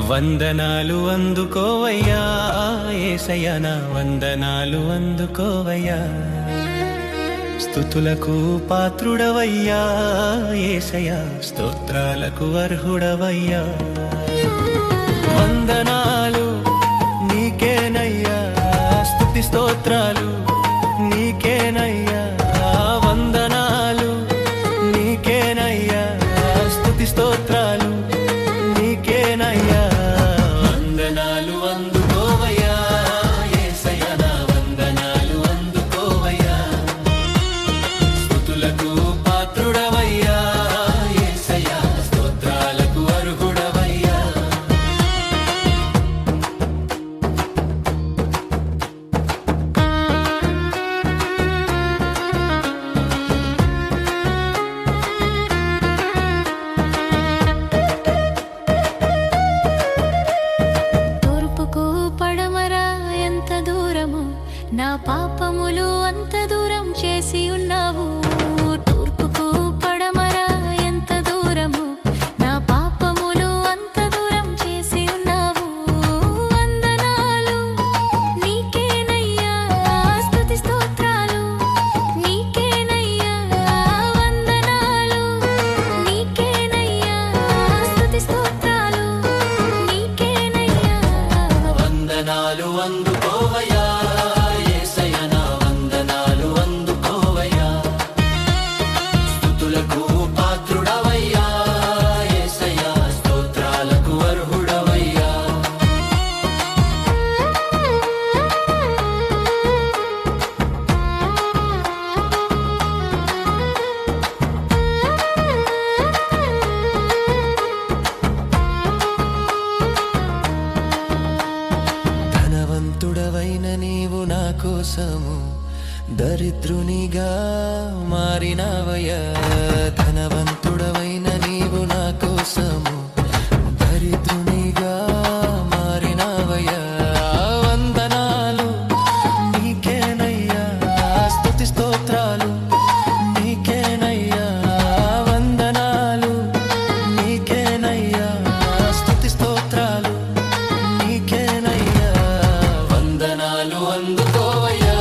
వందనాలు అందుకోవయ్యా యేసయ్య, నా వందనాలు అందుకోవయ్యా. స్తుతులకు పాత్రుడవయ్యా యేసయ్య, స్తోత్రాలకు అర్హుడవయ్యా. వందనాలు నీకేనయ్యా, స్తుతి స్తోత్రాలు నీకేనయ్యా. వందనాలు నీకేనయ్యా, స్తుతి స్తోత్రాలు నీకేనయ్యా. వందనాలు అందుకోవయ్యా యేసయ్య, నా వందనాలు అందుకోవయ్యా. స్తుతులకు పాత్రుడవయ్యా యేసయ్య, స్తోత్రాలకు అర్హుడవయ్యా. నా పాపములు అంత దూరం చేసి ఉన్నావు. తూర్పుకు పడమరా ఎంత దూరము, నా పాపములు అంత దూరం చేసి ఉన్నావు. వందనాలు నీకేనయ్యా, స్తుతి స్తోత్రాలు నీకేనయ్యా. వందనాలు నీకేనయ్యా, స్తుతి స్తోత్రాలు నీకేనయ్యా. వందనాలు అందుకోవయ్యా యేసయ్య, నా వందనాలు అందుకోవయ్యా. స్తుతులకు పాత్రుడవయ్యా యేసయ్య, స్తోత్రాలకు అర్హుడవయ్యా. ధనవంతుడవైన నీవు నా కోసము దరిద్రునిగా మారినవయ్యా. ధనవంతుడవైన నీవు నా కోసము దరిద్రునిగా మారినవయ్యా. వందనాలు నీకేనయ్యా, స్తుతి స్తోత్రాలు నీకేనయ్యా. వందనాలు నీకేనయ్యా, స్తుతి స్తోత్రాలు నీకేనయ్యా. వందనాలు అందుకోవయ్యా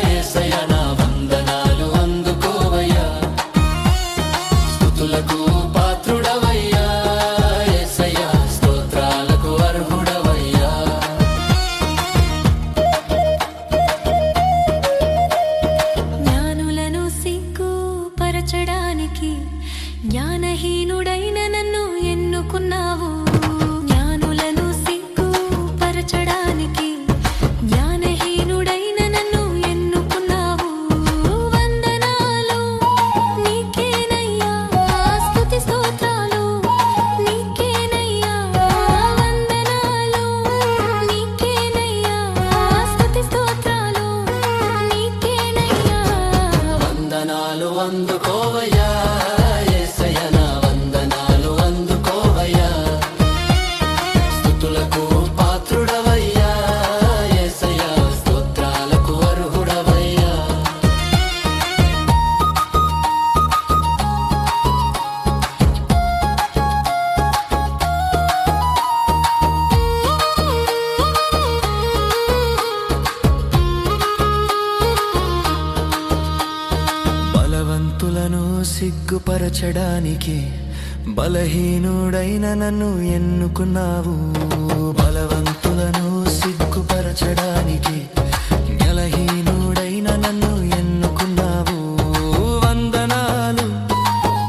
యేసయ్య, నా వందనాలు అందుకోవయ్యా. స్తుతులకు పాత్రుడవయ్యా యేసయ్య, స్తోత్రాలకు అర్హుడవయ్యా. జ్ఞానులను సిగ్గుపరచడానికి జ్ఞానహీనుడైన నన్ను ఎన్నుకున్నావు. జ్ఞానులను సిగ్గుపరచడానికి జ్ఞానహీనుడైన నన్ను ఎన్నుకున్నావు. వందనాలు నీకేనయ్యా, స్తుతి స్తోత్రాలు నీకేనయ్యా. వందనాలు నీకేనయ్యా, స్తుతి స్తోత్రాలు నీకేనయ్యా. వందనాలు అందుకోవయ్యా యేసయ్య, నా వందనాలు అందుకోవయ్యా. స్తుతులకు పాత్రుడవయ్యా యేసయ్య, స్తోత్రాలకు అర్హుడవయ్యా. బలవంతులను సిగ్గుపరచడానికి బలహీనుడైన నన్ను ఎన్నుకున్నావు. బలవంతులను సిగ్గుపరచడానికి బలహీనుడైన నన్ను ఎన్నుకున్నావు. వందనాలు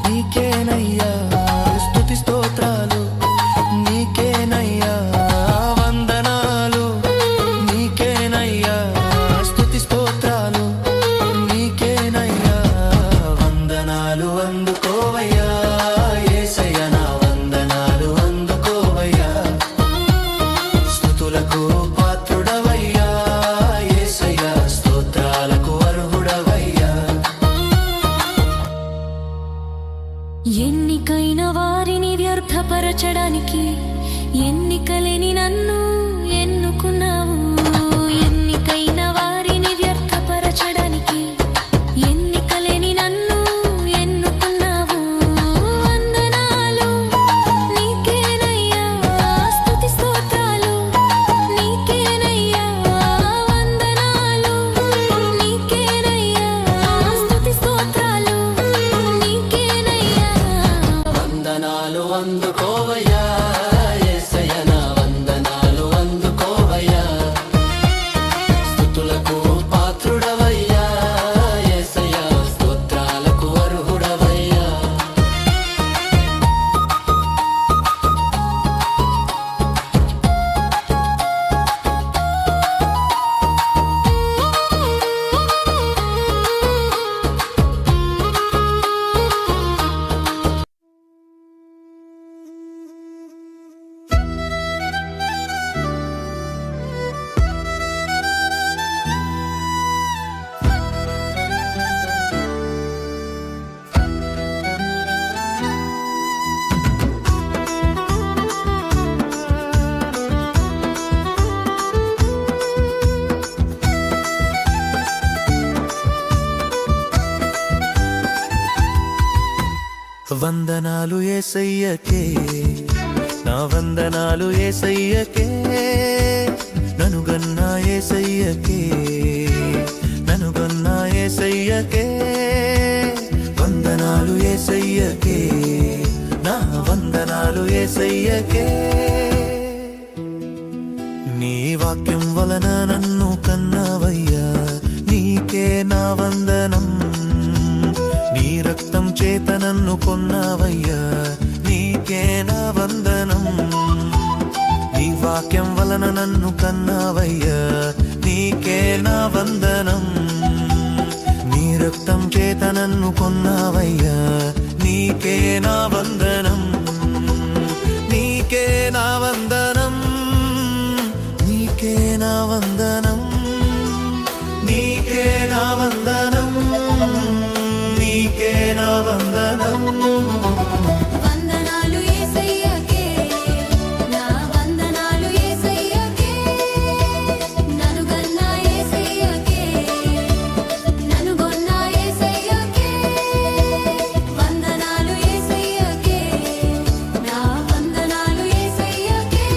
నీకేనయ్యా, స్తుతి స్తోత్రాలు నీకేనయ్యా. వందనాలు నీకేనయ్యా, స్తుతి స్తోత్రాలు నీకేనయ్యా. వందనాలు అందుకోవయ్యా యేసయ్య, నా వందనాలు అందుకోవయ్యా. స్తుతులకు పాత్రుడవయ్యా వందనాలు యేసయ్యకే, నా వందనాలు యేసయ్యకే, నన్ను గన్నా యేసయ్యకే, నన్ను గన్నా యేసయ్యకే. వందనాలు యేసయ్యకే, నా వందనాలు యేసయ్యకే. నీ వాక్యం వలన నన్ను కన్నావయ్యా, నీకే నా వందనం. నీ రక్తం చేత నన్ను కొన్నావయ్యా, నీకే నా వందనం. నీ వాక్యం వలన నన్ను కన్నావయ్యా, నీకే నా వందనం. నీ రక్తం చేత నన్ను కొన్నావయ్యా, నీకే నా వందనం. నీకే నా వందనం, నీకే నా వందనం, నీకే నా వందనం, నీకే నా వందనం. వందనాలు యేసయ్యకే, నా వందనాలు యేసయ్యకే, నన్ను గన్నా యేసయ్యకే, నన్ను గొన్నా యేసయ్యకే. వందనాలు యేసయ్యకే, నా వందనాలు యేసయ్యకే.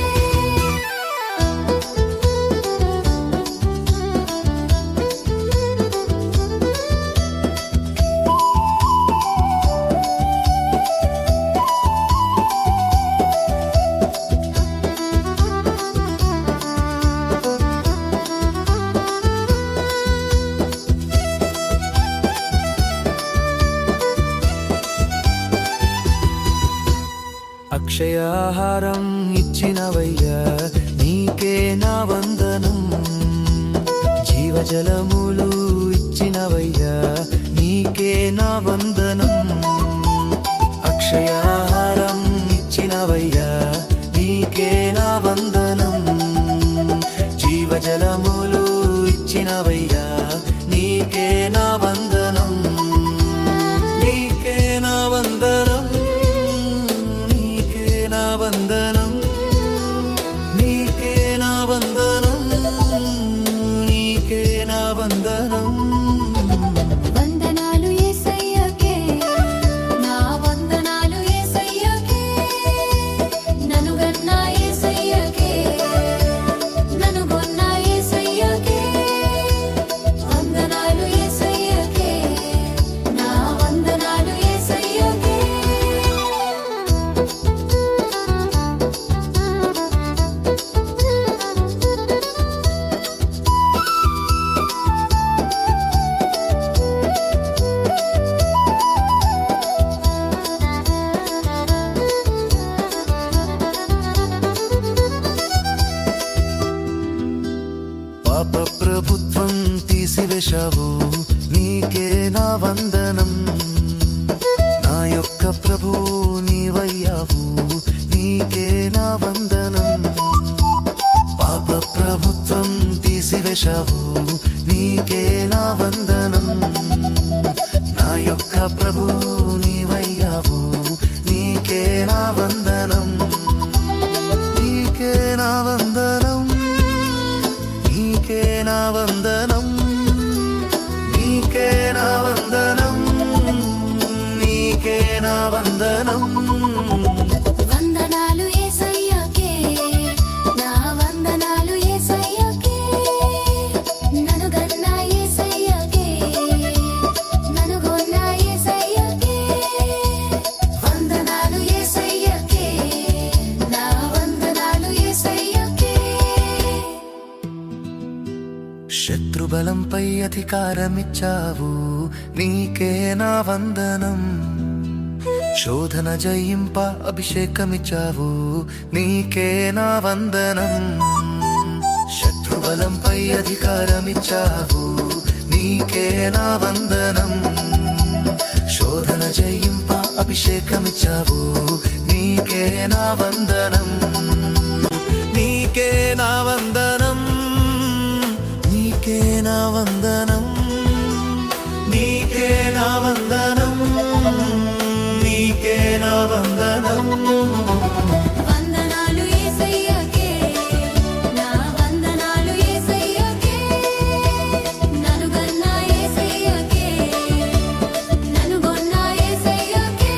అక్షయాహారం ఇచ్చినవయ్యా, నీకే నా వందనం. జీవజలములు ఇచ్చినవయ్యా, నీకే నా వందనం. అక్షయాహారం ఇచ్చినవయ్యా, నీకే నా వందనం. జీవజలములు ఇచ్చినవయ్యా, నీకే నా వందనం. నీకే నా వందనం, నీకే నా వందనం, నీకే నా వందనం, నీకే నా వందనం. వందనాలు యేసయ్యకే, నా వందనాలు యేసయ్యకే, నన్ను గన్నా యేసయ్యకే, నన్ను గొన్నా యేసయ్యకే. వందనాలు యేసయ్యకే, నా వందనాలు యేసయ్యకే. పాప ప్రభుత్వం తీసివేశావు, నీకే నా వందనం. నా యొక్క ప్రభువు నీవయ్యావు, నీకే నా వందనం. పాప ప్రభుత్వం తీసివేశావు, నీకే నా వందనం. నా యొక్క ప్రభువు నీవయ్యావు, నీకే నా వందనం. నీకే నా వందనం, నీకే నా వందనం, నీకే నా వందనం, నీకే నా వందనం. వందనాలు యేసయ్యకే, నా వందనాలు యేసయ్యకే, నన్ను గన్నా యేసయ్యకే, నన్ను గొన్నా యేసయ్యకే. వందనాలు యేసయ్యకే, నా వందనాలు యేసయ్యకే. శత్రుబలంపై అధికారమిచ్చావు, నీకే నా వందనం. శోధన జయింప అభిషేకమిచ్చావు, నీకే నా వందనం. శత్రుబలంపై అధికారమిచ్చావు, నీకే నా వందనం. శోధన జయింప అభిషేకమిచ్చావు, నీకే నా వందనం. నీకే నా వందనం, నీకే నా వందనం, నీకే నా వందనం, నీకే నా వందనం. వందనాలు యేసయ్యకే, నా వందనాలు యేసయ్యకే, నన్ను గన్నా యేసయ్యకే, నన్ను గొన్నా యేసయ్యకే.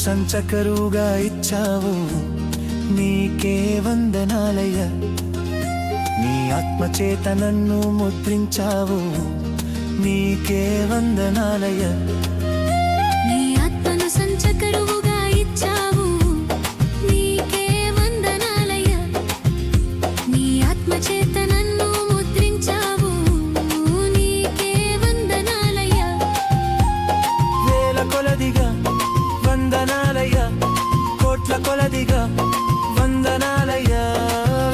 సంచకరువుగా ఇచ్చావు, నీకే వందనాలయ్య. నీ ఆత్మచేత నన్ను ముద్రించావు, నీకే వందనాలయ్య. నీ ఆత్మను సంచకరువుగా ఇచ్చావు, నీకే వందనాలయ్య. నీ ఆత్మచేత నన్ను ముద్రించావు, నీకే వందనాలయ్య. వేల కొలదిగా వందనాలయ్య, కోట్ల కొలదిగా వందనాలయ్య.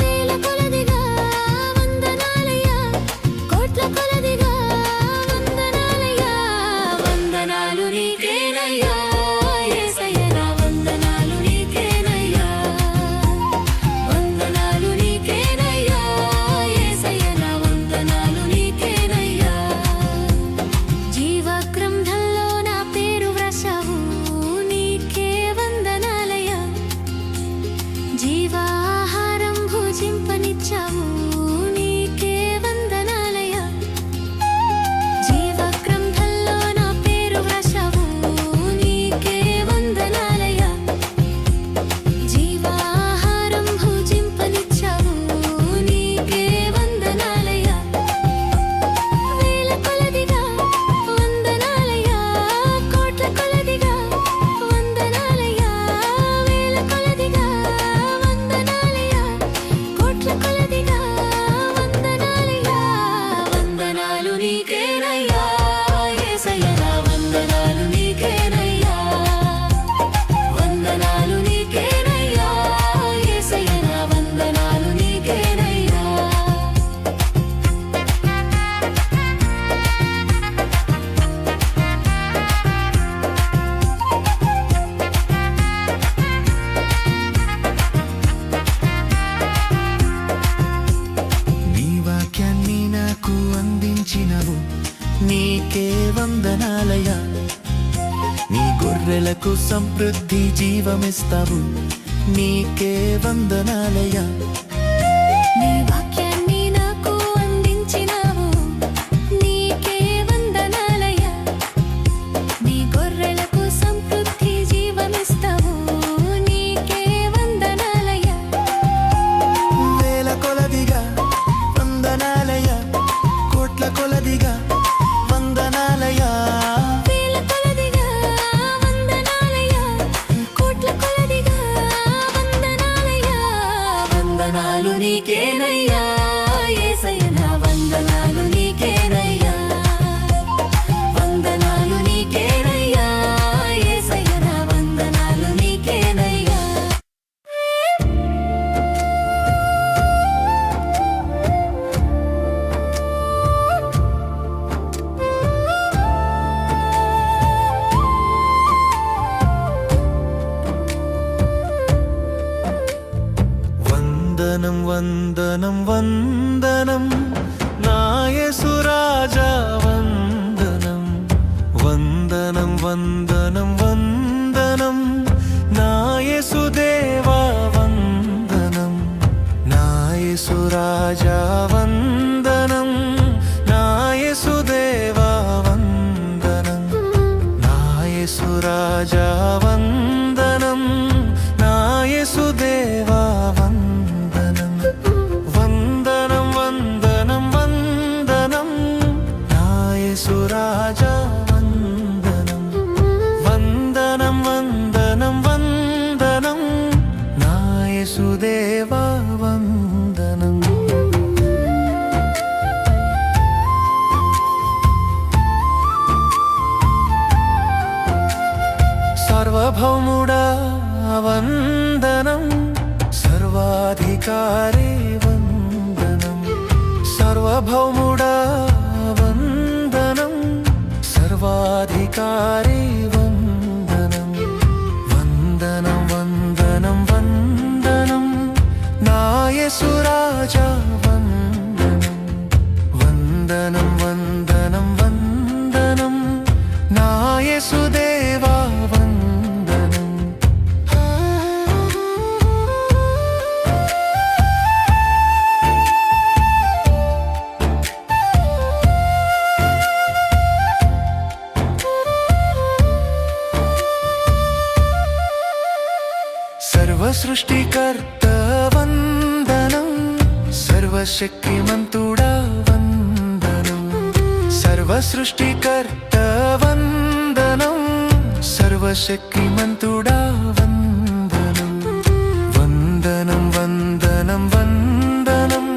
వేల కొలదిగా వందనాలయ్య, కోట్ల కొలదిగా వందనాలయ్య. వందనాలు నీకేనయ్యా యేసయ్య, నా వందనాలు నీకేనయ్యా. వందనాలు నీకేనయ్యా యేసయ్య, నా వందనాలు నీకేనయ్యా. జీవ గ్రంథంలో నా పేరు వ్రాసావు, నీకే వందనాలయ్య. జీవాహారం భుజింపనిచ్చావు, నీకే వందనాలయ్య. జీవ గ్రంథంలో నా పేరు వ్రాసావు, నీకే వందనాలయ్య. జీవాహారం భుజింపనిచ్చావు, నీకే వందనాలయ్య. వేల కొలదిగా వందనాలయ్య, కోట్ల కొలదిగా వందనాలయ్య. వేల కొలదిగా వందనాలయ్య, కోట్ల కొలదిగా వందనాలయ్య. వందనాలు నీకేనయ్యా యేసయ్య, నా వందనాలు నీకేనయ్యా. వందనాలు నీకేనయ్యా యేసయ్య, నా వందనాలు నీకేనయ్యా. నీ వాక్యాన్ని నాకు అందించినవు, నీకే వందనాలయ్య. నీ గొర్రెలకు సమృద్ధి జీవమిస్తావు, నీకే వందనాలయ్య. నీ వాక్యాన్ని నాకు అందించినావు, నీకే వందనాలయ్య. నీ గొర్రెలకు సమృద్ధి జీవమిస్తావు, నీకే వందనాలయ్య. వేల కొలదిగా వందనాలయ్య, కోట్ల కొలదిగా వందనాలయ్య. వేల కొలదిగా వందనాలయ్య, కోట్ల కొలదిగా వందనాలయ్య. వందనాలు నీకేనయ్యా యేసయ్య, నా వందనాలు నీకేనయ్యా. వందనాలు నీకేనయ్యా యేసయ్య, నా వందనాలు నీకేనయ్యా. వందనం వందనం వందనం నా యేసు రాజా, వందనం. వందనం వందనం వందనం నా యేసు దేవా, వందనం. నా యేసు రాజా వందనం, నా యేసు దేవా వందనం. నా యేసు రాజా వందనం, నా యేసు దేవా వందనం. వందనం వందనం వందనం నా యేసు రాజా వందనం. వందనం వందనం వందనం నా యేసు దేవా వందనం. సర్వభౌముడా వందనం, సర్వాధికారి వందనం. సర్వభౌముడా వందనం, సర్వాధికారి వందనం. వందనం వందనం వందనం నా యేసు రాజా వందనం. వందనం వందనం వందనం నా యేసు దేవా వందనం. సృష్టికర్త వందనం, సర్వశక్తిమంతుడా వందనం. సర్వ సృష్టికర్త వందనం, సర్వశక్తిమంతుడా వందనం. వందనం వందనం వందనం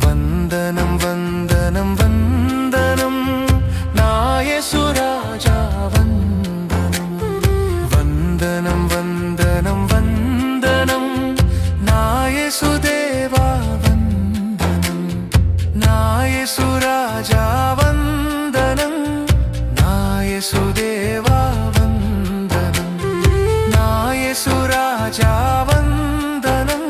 వందనం వందనం వందనం నా యేసు రాజా వందనం. వందనం వందనం వందనం నా యేసు దేవా వందనం. నా యేసు రాజా వందనం, నా యేసు దేవా వందనం. నా యేసు రాజా వందనం,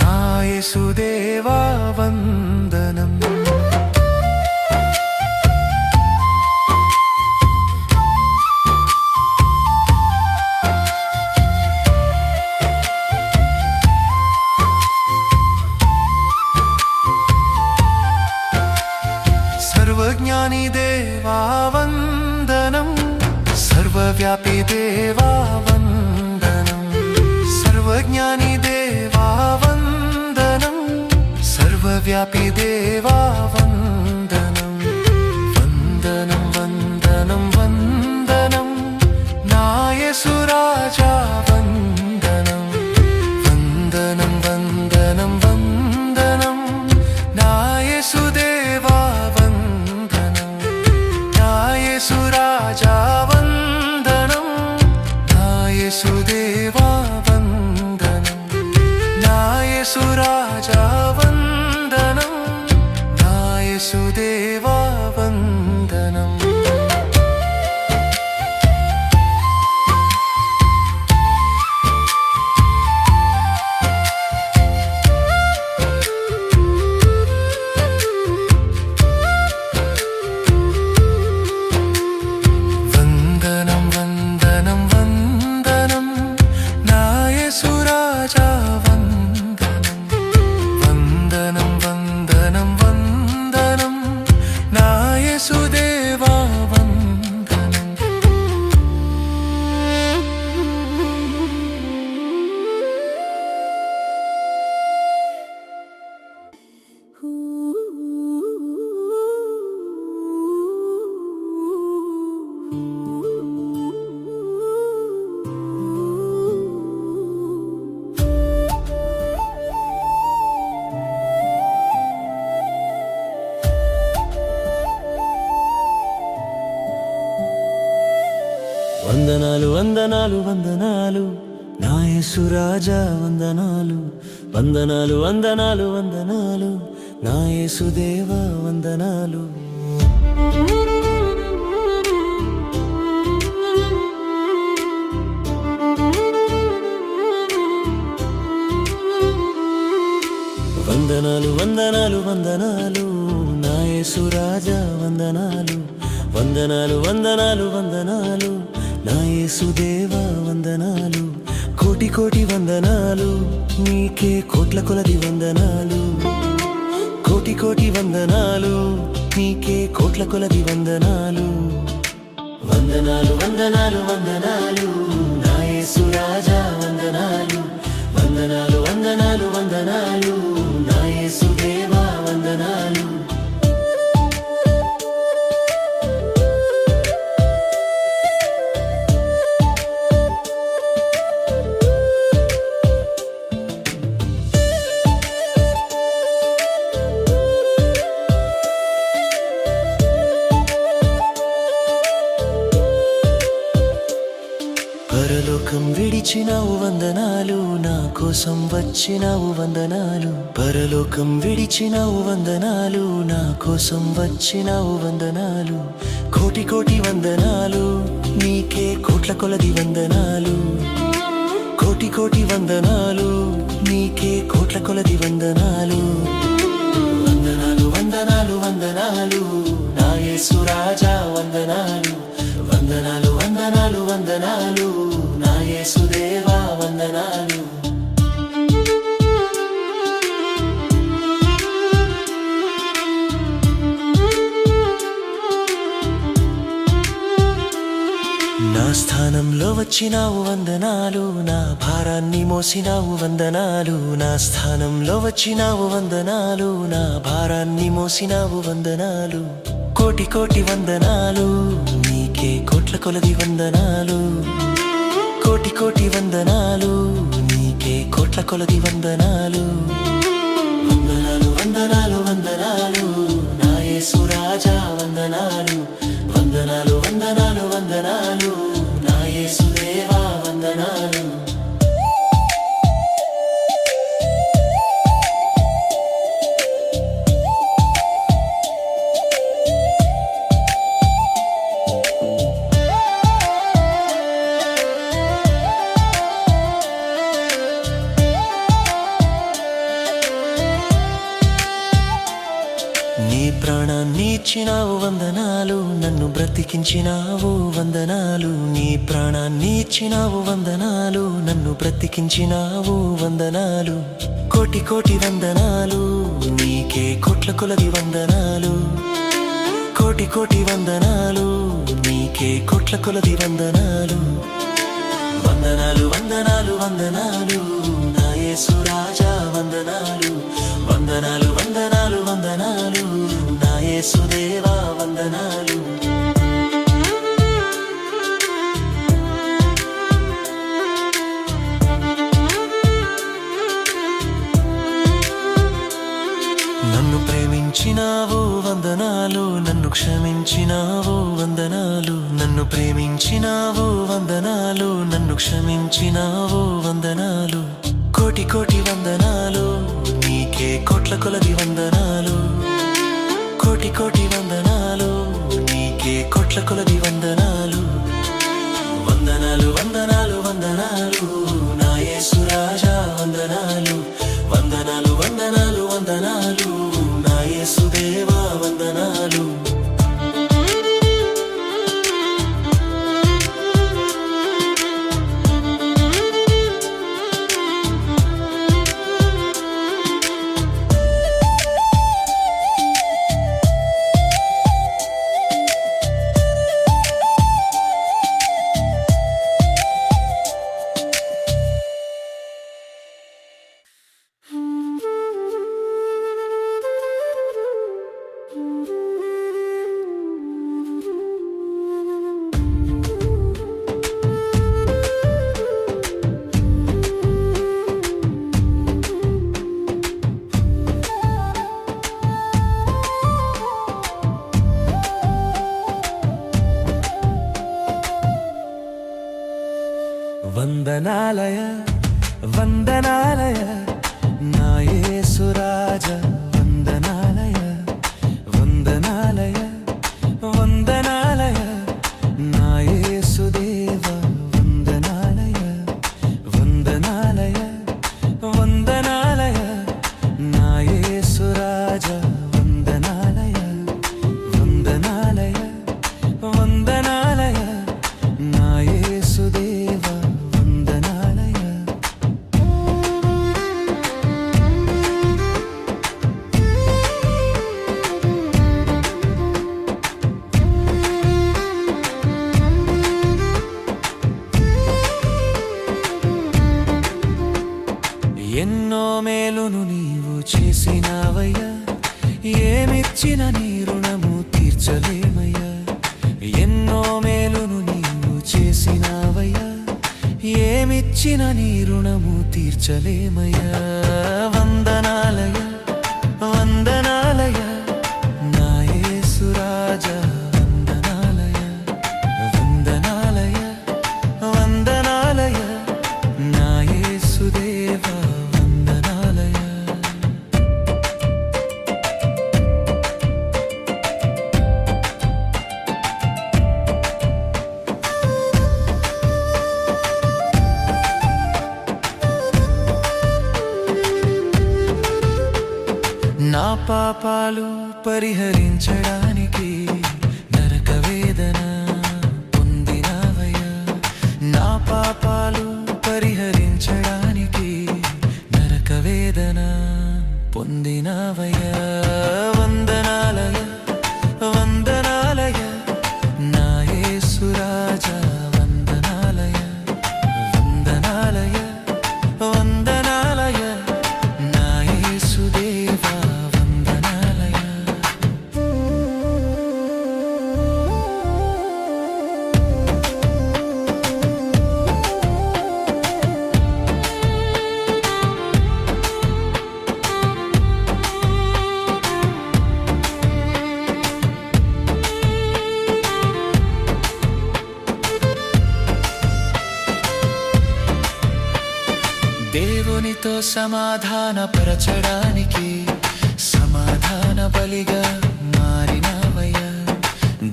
నా యేసు దేవా వందనం. సర్వజ్ఞాని దేవా వందనం, సర్వవ్యాపి దేవా వందనం. సర్వజ్ఞాని దేవా వందనం, సర్వవ్యాపి దేవా వందనం. వందనం వందనం వందనం నా యేసు రాజా వందనం. వందనం వందనం వందనం నా యేసు దేవా వందనం. నా యేసు రాజా వందనం, నా యేసు దేవా వందనం. నా యేసు రాజా వందనం, నా యేసు దేవా వందనం. వందనం వందనం వందనం నా యేసు రాజా వందనం. వందనం వందనం వందనం నా యేసు దేవా వందనం. వందనాలు వందనాలు వందనాలు నా యేసు రాజా వందనాలు. వందనాలు వందనాలు వందనాలు నా యేసు దేవా వందనాలు. వందనాలు వందనాలు వందనాలు నా యేసు రాజా వందనాలు. వందనాలు వందనాలు వందనాలు నా యేసు దేవా వందనాలు. కోటి కోటి వందనాలు నీకే కోట్ల కొలది వందనాలు. కోటి కోటి వందనాలు నీకే కోట్ల కొలది వందనాలు. వందనాలు వందనాలు వందనాలు నా యేసు రాజా వందనాలు. వందనాలు వందనాలు వందనాలు నా యేసు దేవా వందనాలు. పరలోకం విడిచినావు వందనాలు, నా కోసం వచ్చినావు వందనాలు. పరలోకం విడిచినావు వందనాలు, నా కోసం వచ్చినావు వందనాలు. కోటి కోటి వందనాలు నీకే కోట్ల కొలది వందనాలు. కోటి కోటి వందనాలు నీకే కోట్ల కొలది వందనాలు. వందనాలు వందనాలు వందనాలు నా యేసు రాజా వందనాలు. వందనాలు వందనాలు వందనాలు నా యేసు దేవా వందనాలు. నా స్థానంలో వచ్చినావు వందనాలు, నా భారాన్ని మోసినావు వందనాలు, నా స్థానంలో వచ్చినావు వందనాలు, నా భారాన్ని మోసినావు వందనాలు. కోటి కోటి వందనాలు నీకే, కోట్ల కొలది వందనాలు. కోటి కోటి వందనాలు నీకే, కోట్ల కొలది వందనాలు. వందనాలు వందనాలు వందనాలు నా యేసు రాజా వందనాలు. వందనాలు వందనాలు వందనాలు నా యేసు దేవా వందనాలు. నీ ప్రాణాన్ని ఇచ్చినావు వందనాలు, నన్ను బ్రతికించినావు వందనాలు. నీ ప్రాణాన్ని ఇచ్చినావు వందనాలు, నన్ను బ్రతికించినావు వందనాలు. కోటి కోటి వందనాలు నీకే, కోట్ల కొలది వందనాలు. కోటి కోటి వందనాలు నీకే, కోట్ల కొలది వందనాలు. వందనాలు వందనాలు వందనాలు నా యేసు రాజా వందనాలు. వందనాలు వందనాలు వందనాలు నా యేసు దేవా వందనాలు. నన్ను ప్రేమించినావు వందనాలు, నన్ను క్షమించినావు వందనాలు. నన్ను ప్రేమించినావు వందనాలు, నన్ను క్షమించినావు వందనాలు. కోటి కోటి వందనాలు నీకే, కోట్ల కొలది వందనాలు. కోటి కోటి వందనాలు నీకే, కోట్ల కొలది వందనాలు. వందనాలు వందనాలు వందనాలు నా యేసు రాజా వందనాలు. వందనాలు వందనాలు వందనాలు నా యేసు దేవా వందనాలు. వందనాలయ వందనాలయ నా యేసు రాజా వందనాలయ. వందనాలయ వందనాలయ నా యేసు దేవా వందనాలయ. వందనాలయ వందనాలయ నా యేసు రాజా వందనాలయ. వందనాలయ వందనాలయ నా యేసు దేవా వందనాలయ. ఎన్నో మేలును నీవు చేసినావయ్యా, ఏమిచ్చిన నీ రుణము తీర్చలేమయ్యా. ఎన్నో మేలును నీవు చేసినావయ్యా, ఏమిచ్చిన నీ రుణము తీర్చలేమయ్యా. వందనాలయ వందనాలయ నా యేసు రాజా వందనాలయ. వందనాలయ వందనాలయ నా యేసు దేవా వందనాలయ. నా పాపాలు పరిహరించడానికి నరక వేదన పొందినావయ్యా. నా పాపాలు పరిహరించడానికి నరక వేదన పొందినావయ్యా. వందనాలయ వందనాలయ నా యేసు రాజా వందనాలయ. దేవునితో సమాధానపరచడానికి సమాధాన బలిగా మారినవయ్యా.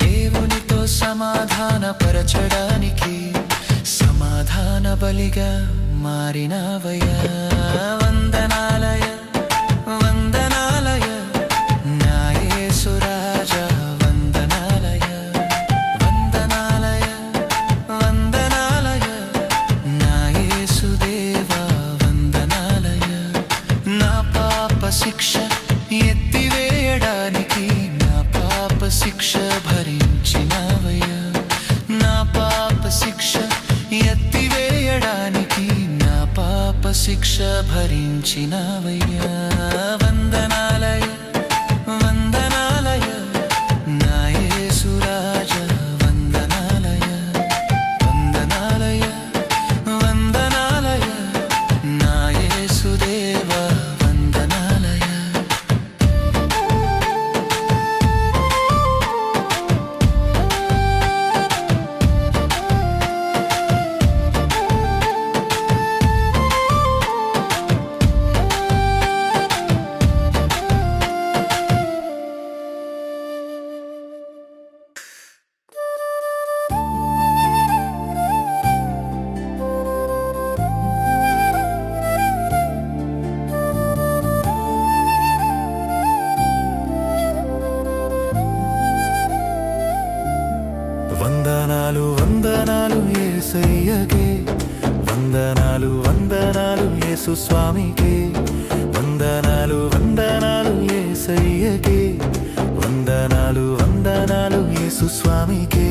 దేవునితో సమాధానపరచడానికి సమాధాన బలిగా మారినవయ్యా. వందనాలయ వందనాలయ నా యేసు రాజా, వందనాలయ వందనాలయ వందనాలయ నా యేసు దేవా, వందనాలయ. నా పాప శిక్ష ఎత్తివేయడానికి నా పాప శిక్ష భరించినవయ్యా. నా పాప శిక్ష ఎత్తివేయడానికి నా పాప శిక్ష భరించినవయ్యా. వందనాలయ వందనాలయ నా యేసు రాజా, వందనాలయ వందనాలయ వందనాలయ నా యేసు దేవా, వందనాలయ. వందనాలు వందనాలు యేసయ్యకే, వందనాలు వందనాలు యేసు స్వామికే, వందనాలు వందనాలు యేసయ్యకే, వందనాలు వందనాలు యేసు స్వామికే.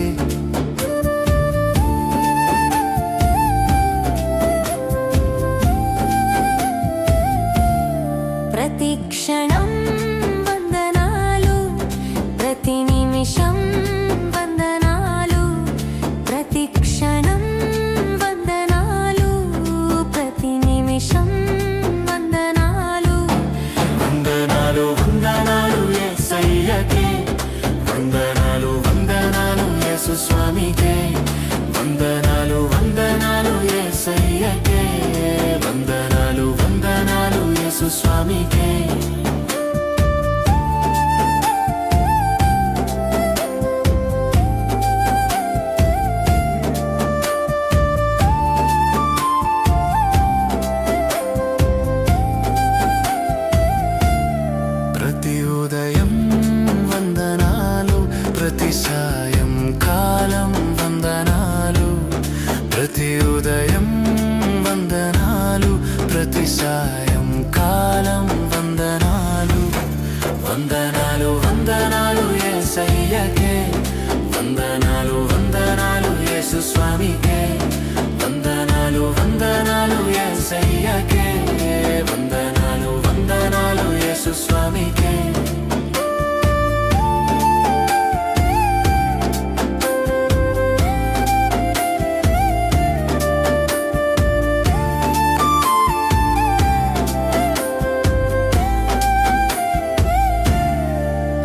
ప్రతి క్షణం వందనాలు, ప్రతి నిమిషం వందనాలు, ప్రతి క్షణం వందనాలు, ప్రతి నిమిషం వందనాలు. వందనాలు వందనాలు యేసయ్యకే, వందనాలు వందనాలు యేసు స్వామికే, వందనాలు వందనాలు యేసయ్యకే, వందనాలు వందనాలు యేసు స్వామికే. ప్రతి ఉదయం వందనాలు, ప్రతి సాయం కాలం వందనాలు, ప్రతి ఉదయం వందనాలు, ప్రతి సాయం కాలం వందనాలు. వందనాలు వందనాలు యేసయ్యకే, వందనాలు వందనాలు యేసు స్వామికే, వందనాలు వందనాలు యేసయ్యకే, వందనాలు వందనాలు యేసు స్వామికే.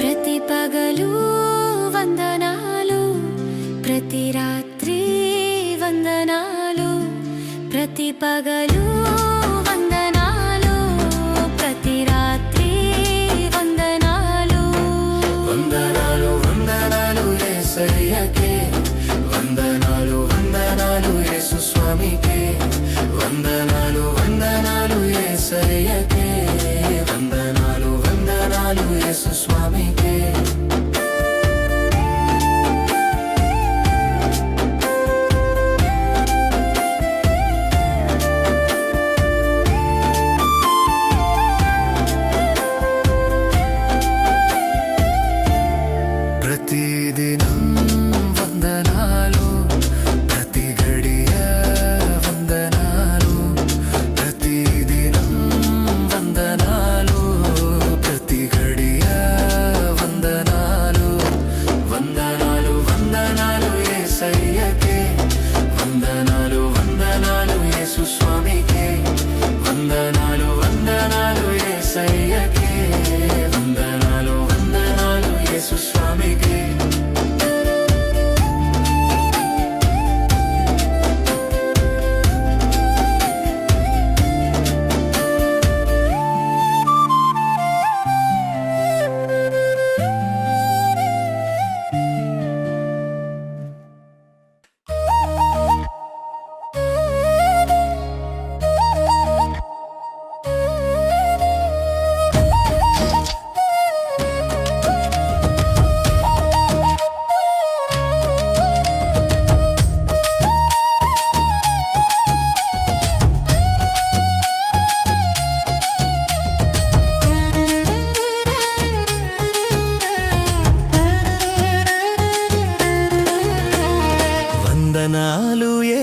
ప్రతి పగలు వందనాలు, ప్రతి రాత్రి వందనాలు, ప్రతి పగలు వందనాలు, ప్రతి రాత్రి వందనాలు. వందనాలు వందనాలు యేసయ్యకే, వందనాలు వందనాలు యేసు స్వామికే, వందనాలు వందనాలు యేసయ్యకే, వందనాలు వందనాలు యేసు స్వామికే. ప్రతిదినం వందనాలు, ప్రతి గడియ వందనాలు, ప్రతిదినం వందనాలు, ప్రతి గడియ వందనాలు. వందనాలు వందనాలు యేసయ్యకే, వందనాలు వందనాలు యేసు స్వామికే, వందనాలు వందనాలు యేసయ్యకే, వందనాలు వందనాలు యేసు స్వామికే.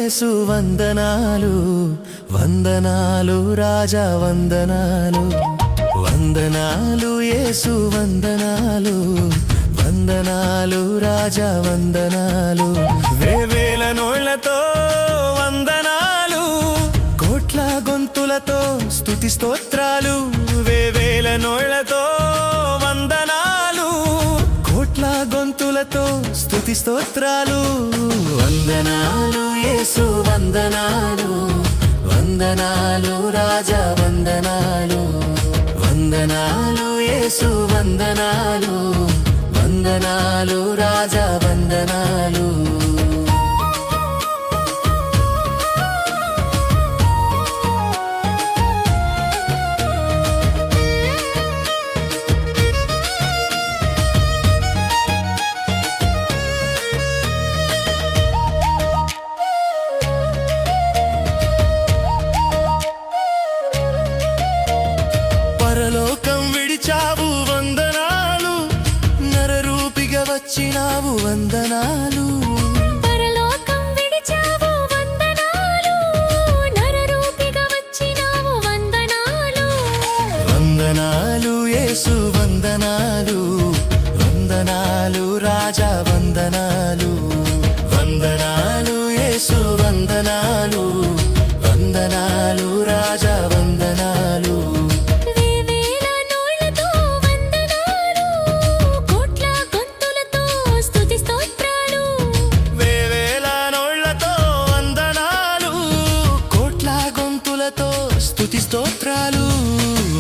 యేసు వందనాలు వందనాలు రాజా వందనాలు వందనాలు యేసు వందనాలు వందనాలు రాజా వందనాలు వేవేల నోళ్లతో వందనాలు కోట్ల గొంతులతో స్తుతి స్తోత్రాలు వేవేల నోళ్లతో వందనాలు కోట్ల గొంతులతో స్తుతి స్తోత్రాలు వందనాలు యేసు వందనాలు వందనాలు రాజా వందనాలు వందనాలు యేసు వందనాలు వందనాలు రాజా వందనాలు పరలోకం విడిచావు వందనాలు నరరూపిగా వచ్చినావు వందనాలు పరలోకం విడిచావు వందనాలు నరరూపిగా వచ్చినావు వందనాలు వందనాలు యేసు వందనాలు వందనాలు రాజా వందనాలు వందనాలు యేసు వందనాలు వందనాలు రాజా వందనాలు వేవేల నోళ్లతో వందనాలు కోట్ల గొంతులతో స్తుతి స్తోత్రాలు వేవేల నోళ్లతో వందనాలు కోట్ల గొంతులతో స్తుతి స్తోత్రాలు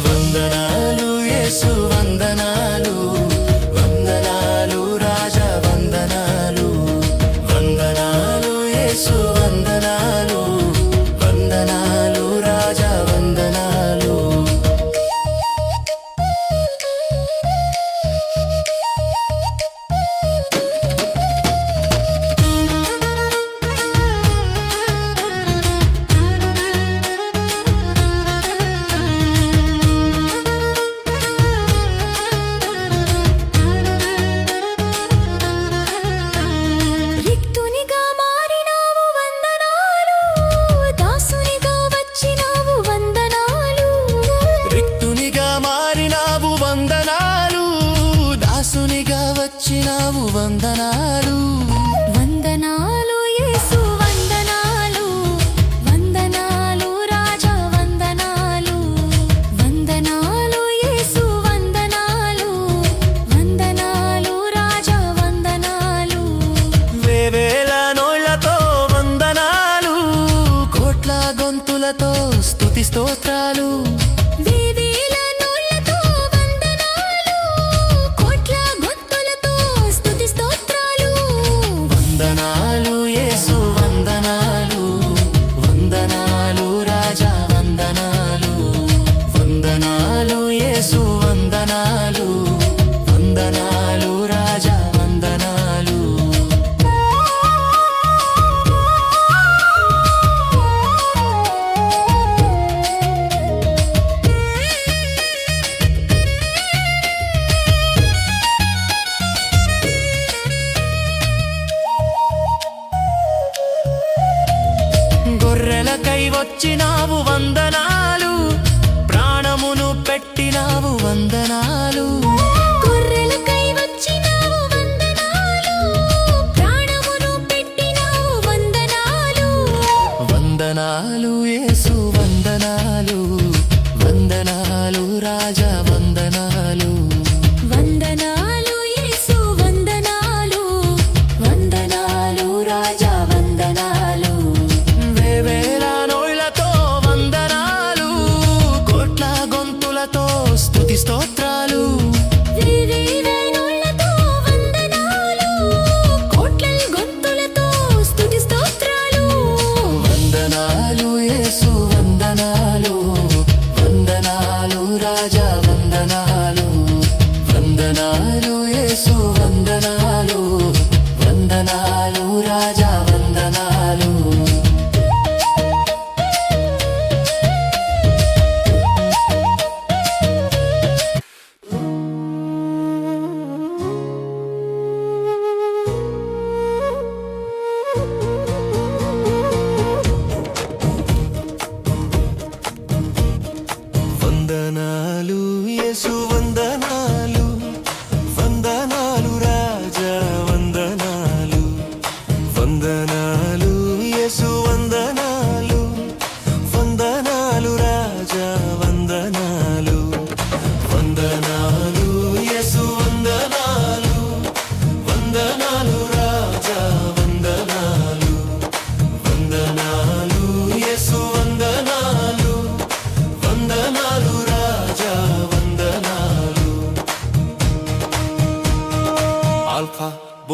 వందనాలు యేసు వందనాలు వందనాలు రాజా వందనాలు వందనాలు యేసు వందనాలు వందనాలు రాజా వందనాలు రిక్తునిగా మారినావు వందనాలు దాసునిగా వచ్చినావు వందనాలు రిక్తునిగా మారినావు వందనాలు దాసునిగా వచ్చినావు వందనాలు వందనాలు యేసు వందనాలు వందనాలు రాజా వందనాలు వందనాలు యేసు వందనాలు వందనాలు రాజా వందనాలు వేవేల నోళ్లతో వందనాలు కోట్ల గొంతులతో స్తుతి స్తోత్రాలు వేవేల నోళ్లతో వందనాలు కోట్ల గొంతులతో స్తుతి స్తోత్రాలు వందనాలు యేసు వందనాలు వందనాలు రాజా వందనాలు వందనాలు యేసు వందనాలు వందనాలు రాజా వందనాలు గొర్రెలకై వచ్చినావు వందనాలు ప్రాణమును పెట్టినావు వందనాలు గొర్రెలకై వచ్చినావు వందనాలు ప్రాణమును పెట్టినావు వందనాలు వందనాలు యేసు వందనాలు వందనాలు రాజా వందనాలు వందనాలు యేసు వందనాలు వందనాలు రాజా వందనాలు వేవేల నోళ్లతో వందనాలు కోట్ల గొంతులతో స్తుతి స్తోత్రాలు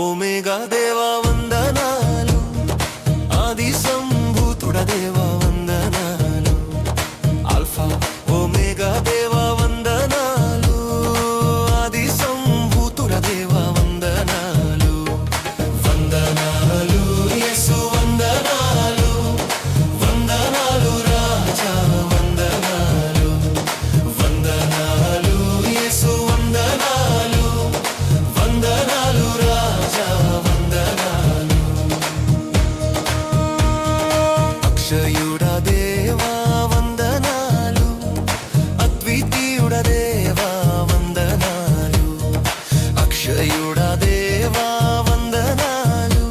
ఓమేగా దేవా వందనాలు, ఆది సంభూతుడ దేవా వందనాలు, ఆల్ఫా ఓమేగా దేవా వందనాలు, ఆది సంభూతుడ దేవా వందనాలు. వందనాలు యేసు వందనాలు, వందనాలు రాజా వందనాలు, వందనాలు యేసు వందనాలు, వందనాలు రాజా వందనాలు. అక్షయుడ దేవా వందనాలు, అద్వితీయుడ దేవా వందనాలు, అక్షయుడ దేవా వందనాలు,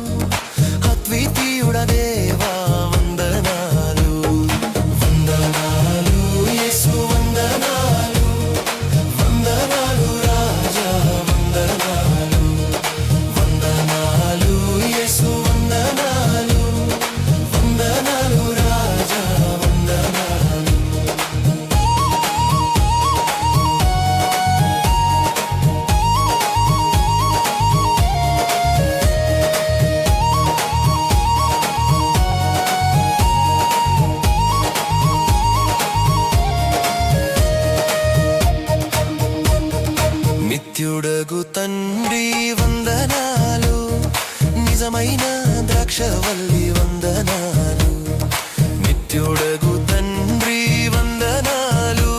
అద్వితీయుడ దేవా వందనాలు. వందనాలు యేసు వందనాలు, వందనాలు రాజా వందనాలు, వందనాలు యేసు వందనాలు, వందనాలు రాజా వందనాలు. నిత్యుడగు తండ్రి వందనాలు, నిజమైన ద్రాక్షవల్లి వందనాలు. నిత్యుడగు తండ్రి వందనాలు,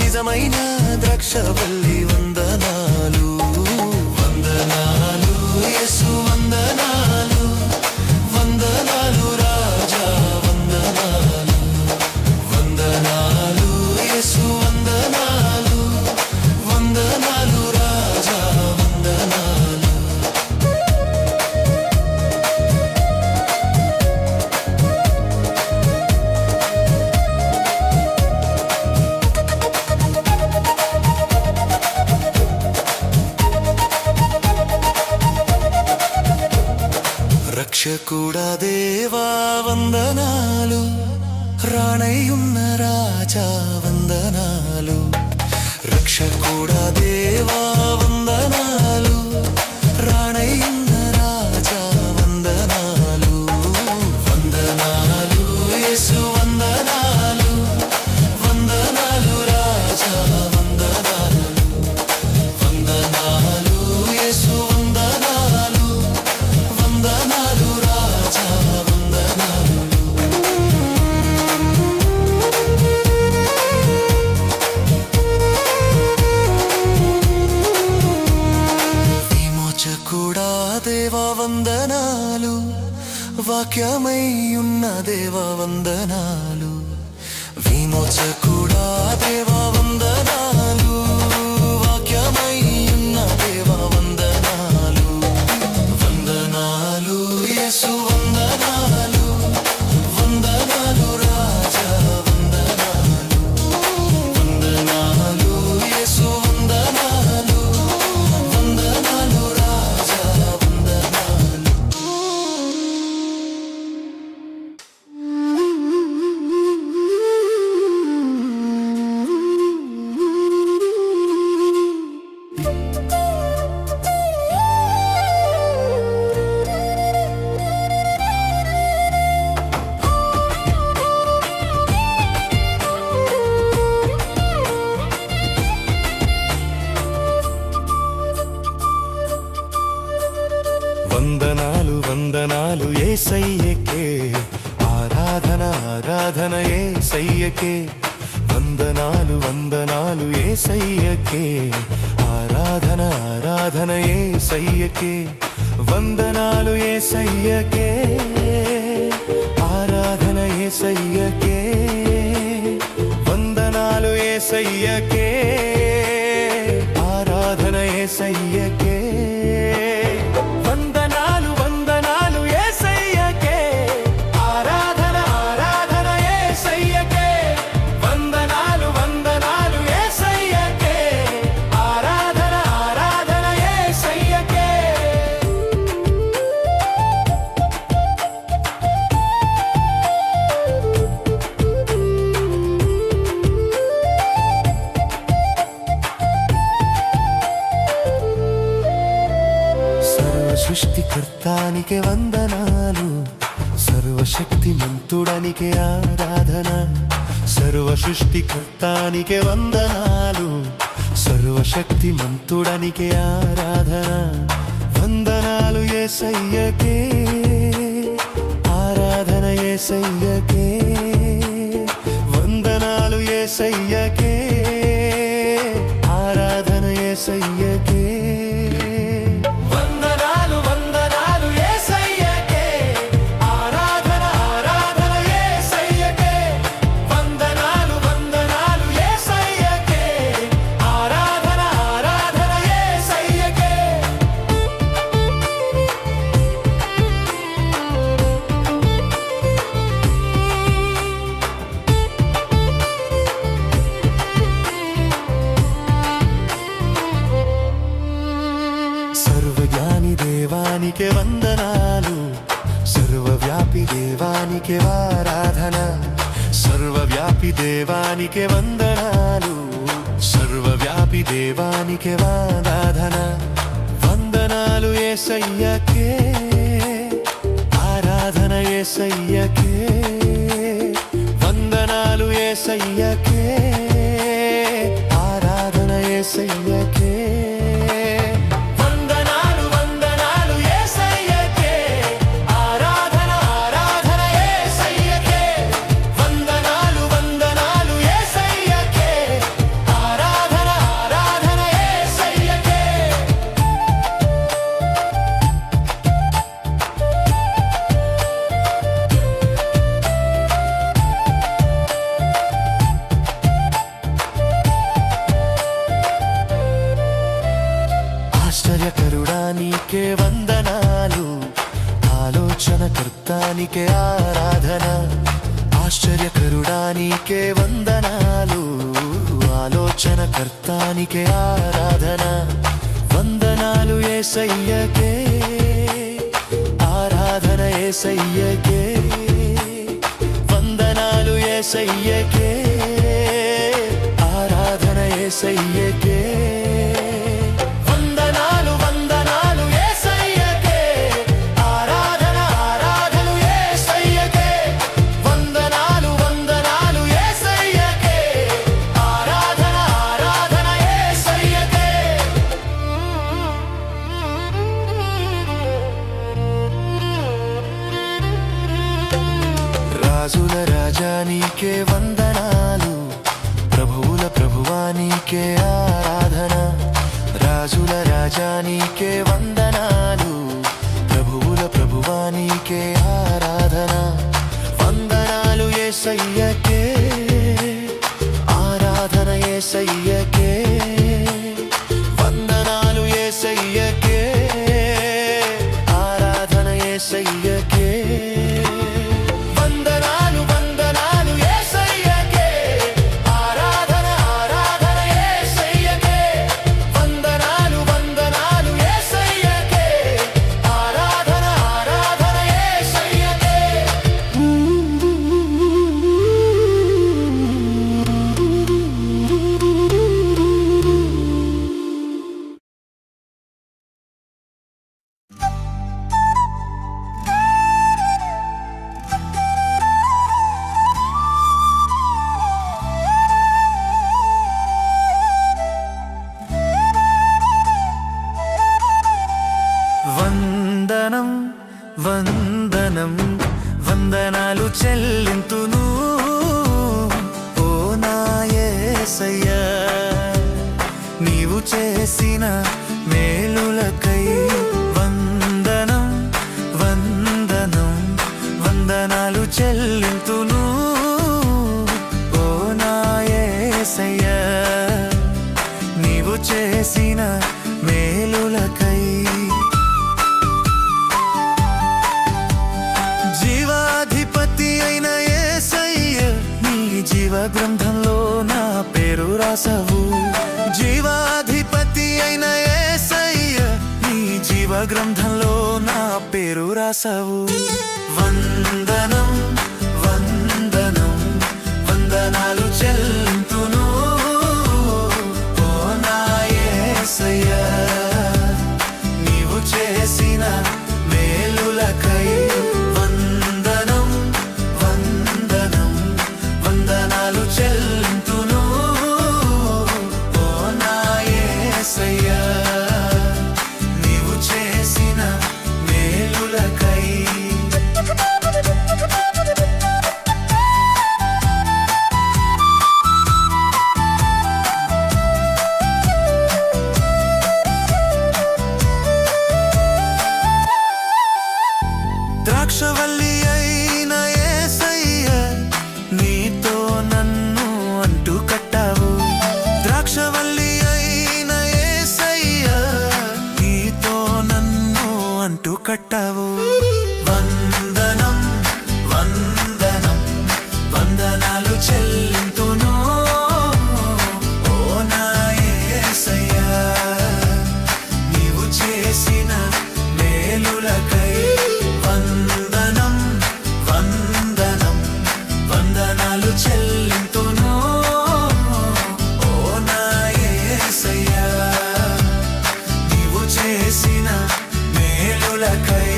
నిజమైన ద్రాక్షవల్లి వందనాలు. వందనాలు యేసు వందనాలు, వందనాలు రాజా వందనాలు, వందనాలు యేసు వందనాలు, వందనాలు రాజా వందనాలు. రక్షకుడా దేవా వందనాలు, రాణయ్యున్న రాజా వందనాలు, రక్షకుడా దేవా వందనాలు, రాణయ్యున్న రాజా వందనాలు. వందనాలు యేసు వందనాలు, వందనాలు రాజా వందనాలు, వందనాలు యేసు వందనాలు, వందనాలు రాజా వందనాలు. విమోచకుడా దేవా వందనాలు, వాక్యమై ఉన్న దేవా వందనాలు, విమోచకుడా దేవా వందనాలు, వాక్యమై ఉన్న దేవా వందనాలు. వందనాలు యేసు వందనాలు, వందనాలు రాజా వందనాలు, వందనాలు యేసు వందనాలు, వందనాలు రాజా వందనాలు. వందనాలు వందనాలు యేసయ్యకే, ఆరాధన ఆరాధన యేసయ్యకే. వందనాలు వందనాలు యేసయ్యకే, ఆరాధన ఆరాధన యేసయ్యకే. వందనాలు యేసయ్యకే, ఆరాధన యేసయ్యకే. వందనాలు యేసయ్యకే, ఆరాధన యేసయ్యకే. వందనాలు వందనాలు యేసయ్యకే, ఆరాధన ఆరాధన యేసయ్యకే. వందనాలు వందనాలు యేసయ్యకే, ఆరాధన ఆరాధన యేసయ్యకే. సృష్టికర్తానికే వందనాలు, సర్వశక్తిమంతుడనికే ఆరాధన. సర్వ సృష్టికర్తానికే వందనాలు, సర్వశక్తిమంతుడనికే ఆరాధన. వందనాలు యేసయ్యకే, ఆరాధన యేసయ్యకే. వందనాలు యేసయ్యకే, ఆరాధన యేసయ్యకే. వందనాలు వందనాలు యేసయ్యకే, ఆరాధన ఆరాధన యేసయ్యకే. వందనాలు వందనాలు యేసయ్యకే, ఆరాధన ఆరాధన యేసయ్యకే. సర్వజ్ఞాని దేవానికే వందనాలు, సర్వవ్యాపి దేవానికే ఆరాధన. సర్వవ్యాపి దేవానికే వందనాలు, సర్వవ్యాపి దేవానికే ఆరాధన. వందనాలు యేసయ్యకే, ఆరాధన యేసయ్యకే. వందనాలు యేసయ్యకే, ఆరాధన యేసయ్యకే. వందనాలు వందనాలు యేసయ్యకే, ఆరాధన ఆరాధన యేసయ్యకే. వందనాలు వందనాలు యేసయ్యకే, ఆరాధన ఆరాధన యేసయ్యకే. ఆశ్చర్యకరుడానికే వందనాలు, ఆలోచనకర్తానికే ఆరాధన. ఆశ్చర్యకరుడానికే వందనాలు, ఆలోచనకర్తానికే ఆరాధన. వందనాలు యేసయ్యకే, ఆరాధన యేసయ్యకే. వందనాలు యేసయ్యకే, ఆరాధన యేసయ్యకే. వందనాలు వందనాలు యేసయ్యకే, ఆరాధన ఆరాధన యేసయ్యకే. వందనాలు వందనాలు యేసయ్యకే, ఆరాధన ఆరాధన యేసయ్యకే. రాజుల రాజానికే వందనాలు, ప్రభువుల ప్రభువానికే ఆరాధన. రాజుల రాజానికే వందనాలు, ప్రభువుల ప్రభువానికే ఆరాధన. వందనాలు యేసయ్యకే, ఆరాధన యేసయ్యకే. వందనాలు యేసయ్యకే, ఆరాధన యేసయ్యకే. వందనాలు వందనాలు యేసయ్యకే, ఆరాధన ఆరాధన యేసయ్యకే. వందనాలు వందనాలు యేసయ్యకే, ఆరాధన ఆరాధన యేసయ్యకే. వందనం వందనం వందనాలు చెల్లింతును, ఓ నా యేసయ్యా. నీవు చేసిన మేలులకై వందనం వందనం వందనాలు చెల్లింతును, ఓ నా యేసయ్యా. నీవు చేసిన మేలులకై జీవాధిపతి అయిన యేసయ్య, నీ జీవ గ్రంథంలో నా పేరు రాసవు. జీవాధిపతి అయిన యేసయ్య, నీ జీవ గ్రంథంలో నా పేరు రాసవు. వందనం వందనం వందనాలు చెల్లింతును, ఓ నా యేసయ్యా. నీవు చేసిన అంటూ కట్టావు. వందనం వందనం వందనాలు చెల్లింతును ఓ నా యేసయ్యా, నీవు చేసిన మేలులకై. వందనం వందనం వందనాలు చెల్లింతును ఓ నా యేసయ్యా, నీవు చేసిన మేలులకై.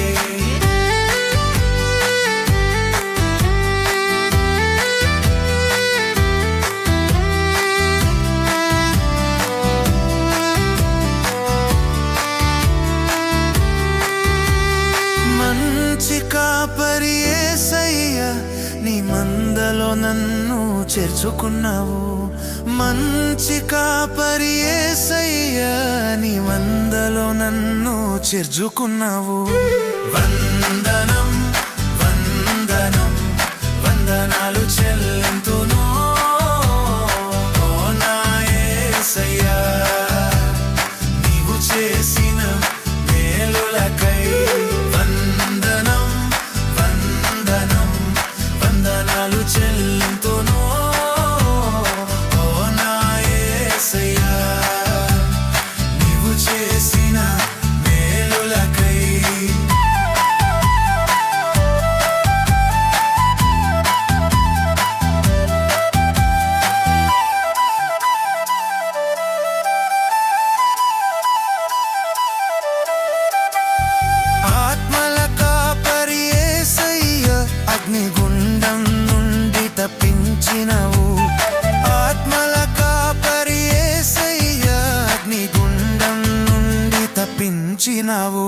మంచి కాపరి యేసయ్యా, నీ మందలో నన్ను చేర్చుకున్నావు. మంచి కాపరి యేసయ్యా, నీ మందలో నన్ను చేర్చుకున్నావు. వందనం వందనం వందనాలు చెల్లింతును ఓ నా యేసయ్యా, నీవు చేసిన మేలులకై. వందనం వందనం వందనాలు చెల్లింతును ఓ నా యేసయ్యా, నీవు చేసిన మేలులకై. ఆత్మల కాపరి యేసయ్యా, అగ్నిగుండం నుండి తప్పించినవు. ఆత్మల కాపరి యేసయ్యా, అగ్నిగుండం నుండి తప్పించినవు.